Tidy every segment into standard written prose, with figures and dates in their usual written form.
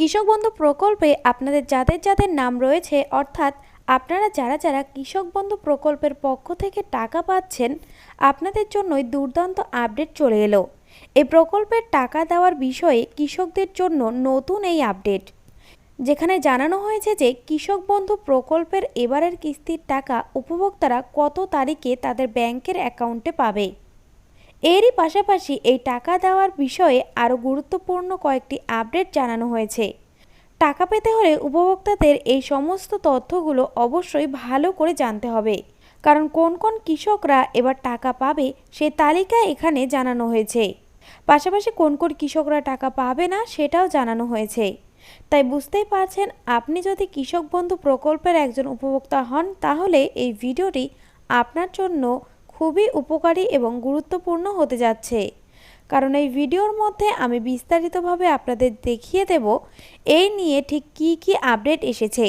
কৃষক বন্ধু প্রকল্পে আপনাদের যাদের যাদের নাম রয়েছে, অর্থাৎ আপনারা যারা যারা কৃষক বন্ধু প্রকল্পের পক্ষ থেকে টাকা পাচ্ছেন, আপনাদের জন্যই দুর্দান্ত আপডেট চলে এলো। এই প্রকল্পের টাকা দেওয়ার বিষয়ে কৃষকদের জন্য নতুন এই আপডেট, যেখানে জানানো হয়েছে যে কৃষক বন্ধু প্রকল্পের এবারের কিস্তির টাকা উপভোক্তারা কত তারিখে তাদের ব্যাংকের অ্যাকাউন্টে পাবে। এরই পাশাপাশি এই টাকা দেওয়ার বিষয়ে আরও গুরুত্বপূর্ণ কয়েকটি আপডেট জানানো হয়েছে। টাকা পেতে হলে উপভোক্তাদের এই সমস্ত তথ্যগুলো অবশ্যই ভালো করে জানতে হবে, কারণ কোন কোন কৃষকরা এবার টাকা পাবে সেই তালিকা এখানে জানানো হয়েছে। পাশাপাশি কোন কোন কৃষকরা টাকা পাবে না সেটাও জানানো হয়েছে। তাই বুঝতেই পারছেন, আপনি যদি কৃষক বন্ধু প্রকল্পের একজন উপভোক্তা হন, তাহলে এই ভিডিওটি আপনার জন্য খুবই উপকারী এবং গুরুত্বপূর্ণ হতে যাচ্ছে। কারণ এই ভিডিওর মধ্যে আমি বিস্তারিতভাবে আপনাদের দেখিয়ে দেব এই নিয়ে ঠিক কী কী আপডেট এসেছে,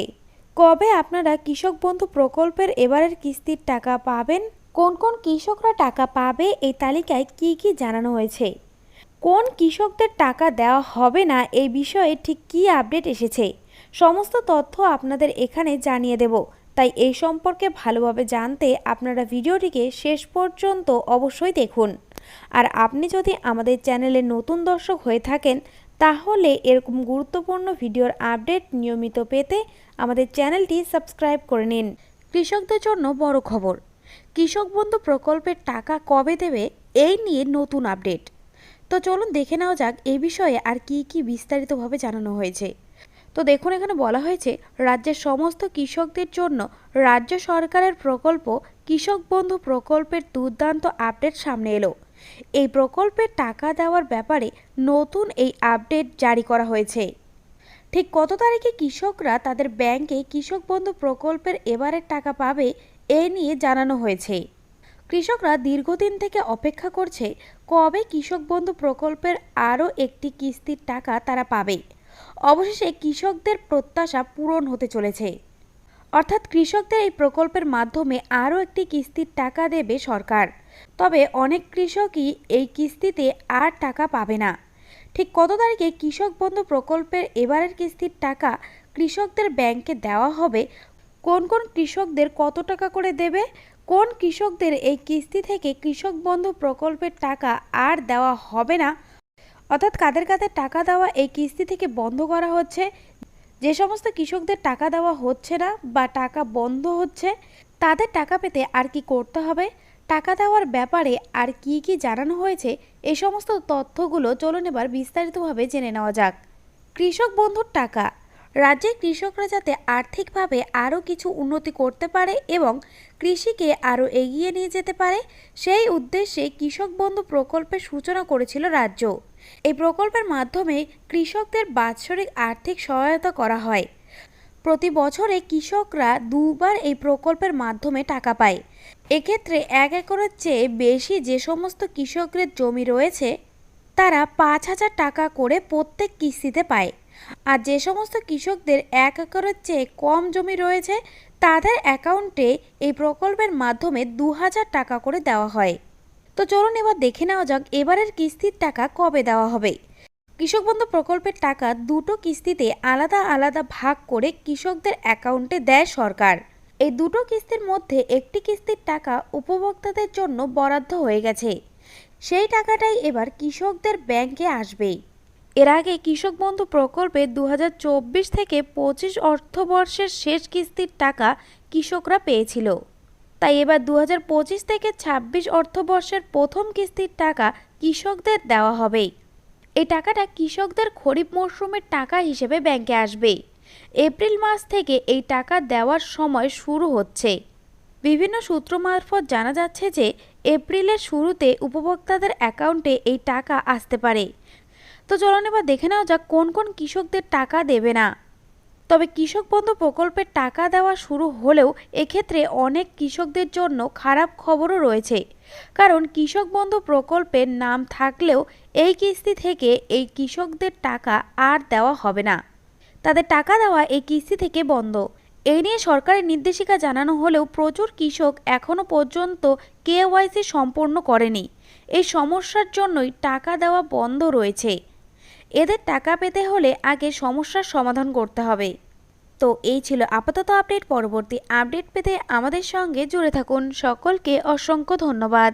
কবে আপনারা কৃষক বন্ধু প্রকল্পের এবারের কিস্তির টাকা পাবেন, কোন কোন কৃষকরা টাকা পাবে এই তালিকায় কী কী জানানো হয়েছে, কোন কৃষকদের টাকা দেওয়া হবে না এই বিষয়ে ঠিক কী আপডেট এসেছে, সমস্ত তথ্য আপনাদের এখানে জানিয়ে দেব। তাই এই সম্পর্কে ভালোভাবে জানতে আপনারা ভিডিওটিকে শেষ পর্যন্ত অবশ্যই দেখুন। আর আপনি যদি আমাদের চ্যানেলে নতুন দর্শক হয়ে থাকেন, তাহলে এরকম গুরুত্বপূর্ণ ভিডিওর আপডেট নিয়মিত পেতে আমাদের চ্যানেলটি সাবস্ক্রাইব করে নিন। কৃষকদের জন্য বড় খবর, কৃষক বন্ধু প্রকল্পের টাকা কবে দেবে এই নিয়ে নতুন আপডেট। তো চলুন দেখে নেওয়া যাক এই বিষয়ে আর কি কি বিস্তারিতভাবে জানানো হয়েছে। তো দেখুন, এখানে বলা হয়েছে রাজ্যের সমস্ত কৃষকদের জন্য রাজ্য সরকারের প্রকল্প কৃষক বন্ধু প্রকল্পের দুর্দান্ত আপডেট সামনে এলো। এই প্রকল্পের টাকা দেওয়ার ব্যাপারে নতুন এই আপডেট জারি করা হয়েছে। ঠিক কত তারিখে কৃষকরা তাদের ব্যাংকে কৃষক বন্ধু প্রকল্পের এবারের টাকা পাবে এ নিয়ে জানানো হয়েছে। কৃষকরা দীর্ঘদিন থেকে অপেক্ষা করছে কবে কৃষক বন্ধু প্রকল্পের আরও একটি কিস্তির টাকা তারা পাবে। অবশেষে কৃষকদের প্রত্যাশা পূরণ হতে চলেছে, অর্থাৎ কৃষকদের এই প্রকল্পের মাধ্যমে আরও একটি কিস্তির টাকা দেবে সরকার। তবে অনেক কৃষকই এই কিস্তিতে আর টাকা পাবে না। ঠিক কত তারিখে কৃষক বন্ধু প্রকল্পের এবারের কিস্তির টাকা কৃষকদের ব্যাংকে দেওয়া হবে, কোন কোন কৃষকদের কত টাকা করে দেবে, কোন কৃষকদের এই কিস্তি থেকে কৃষক বন্ধু প্রকল্পের টাকা আর দেওয়া হবে না, অর্থাৎ কাদের কাদের টাকা দেওয়া এই কিস্তি থেকে বন্ধ করা হচ্ছে, যে সমস্ত কৃষকদের টাকা দেওয়া হচ্ছে না বা টাকা বন্ধ হচ্ছে, তাদের টাকা পেতে আর কি করতে হবে, টাকা দেওয়ার ব্যাপারে আর কি কি জানানো হয়েছে, এই সমস্ত তথ্যগুলো চলুন এবার বিস্তারিতভাবে জেনে নেওয়া যাক। কৃষক বন্ধুর টাকা, রাজ্যের কৃষকরা যাতে আর্থিকভাবে আরও কিছু উন্নতি করতে পারে এবং কৃষিকে আরও এগিয়ে নিয়ে যেতে পারে, সেই উদ্দেশ্যে কৃষক বন্ধু প্রকল্পের সূচনা করেছিল রাজ্য। এই প্রকল্পের মাধ্যমে কৃষকদের বাৎসরিক আর্থিক সহায়তা করা হয়। প্রতি বছরে কৃষকরা দুবার এই প্রকল্পের মাধ্যমে টাকা পায়। এক্ষেত্রে 1 একরের চেয়ে বেশি যে সমস্ত কৃষকদের জমি রয়েছে, তারা 5,000 টাকা করে প্রত্যেক কিস্তিতে পায়। আর যে সমস্ত কৃষকদের 1 একরের চেয়ে কম জমি রয়েছে, তাদের অ্যাকাউন্টে এই প্রকল্পের মাধ্যমে 2,000 টাকা করে দেওয়া হয়। তো চলুন এবার দেখে নেওয়া যাক এবারের কিস্তির টাকা কবে দেওয়া হবে। কৃষক বন্ধু প্রকল্পের টাকা দুটো কিস্তিতে আলাদা আলাদা ভাগ করে কৃষকদের অ্যাকাউন্টে দেয় সরকার। এই দুটো কিস্তির মধ্যে একটি কিস্তির টাকা উপভোক্তাদের জন্য বরাদ্দ হয়ে গেছে। সেই টাকাটাই এবার কৃষকদের ব্যাংকে আসবে। এর আগে কৃষক বন্ধু প্রকল্পে 2024 থেকে 25 অর্থবর্ষের শেষ কিস্তির টাকা কৃষকরা পেয়েছিল। তাই এবার 2025 থেকে 26 অর্থবর্ষের প্রথম কিস্তির টাকা কৃষকদের দেওয়া হবে। এই টাকাটা কৃষকদের খরিফ মরশুমের টাকা হিসেবে ব্যাংকে আসবে। এপ্রিল মাস থেকে এই টাকা দেওয়ার সময় শুরু হচ্ছে। বিভিন্ন সূত্র মারফত জানা যাচ্ছে যে এপ্রিলের শুরুতে উপভোক্তাদের অ্যাকাউন্টে এই টাকা আসতে পারে। তো চলুন এবার দেখে নেওয়া যাক কোন কোন কৃষকদের টাকা দেবে না। তবে কৃষক বন্ধু প্রকল্পের টাকা দেওয়া শুরু হলেও এক্ষেত্রে অনেক কৃষকদের জন্য খারাপ খবরও রয়েছে। কারণ কৃষক বন্ধু প্রকল্পের নাম থাকলেও এই কিস্তি থেকে এই কৃষকদের টাকা আর দেওয়া হবে না। তাদের টাকা দেওয়া এই কিস্তি থেকে বন্ধ। এই নিয়ে সরকারের নির্দেশিকা জানানো হলেও প্রচুর কৃষক এখনও পর্যন্ত কেওয়াইসি সম্পন্ন করেনি। এই সমস্যার জন্যই টাকা দেওয়া বন্ধ রয়েছে। এদের টাকা পেতে হলে আগে সমস্যার সমাধান করতে হবে। তো এই ছিল আপাতত আপডেট। পরবর্তী আপডেট পেতে আমাদের সঙ্গে জুড়ে থাকুন। সকলকে অসংখ্য ধন্যবাদ।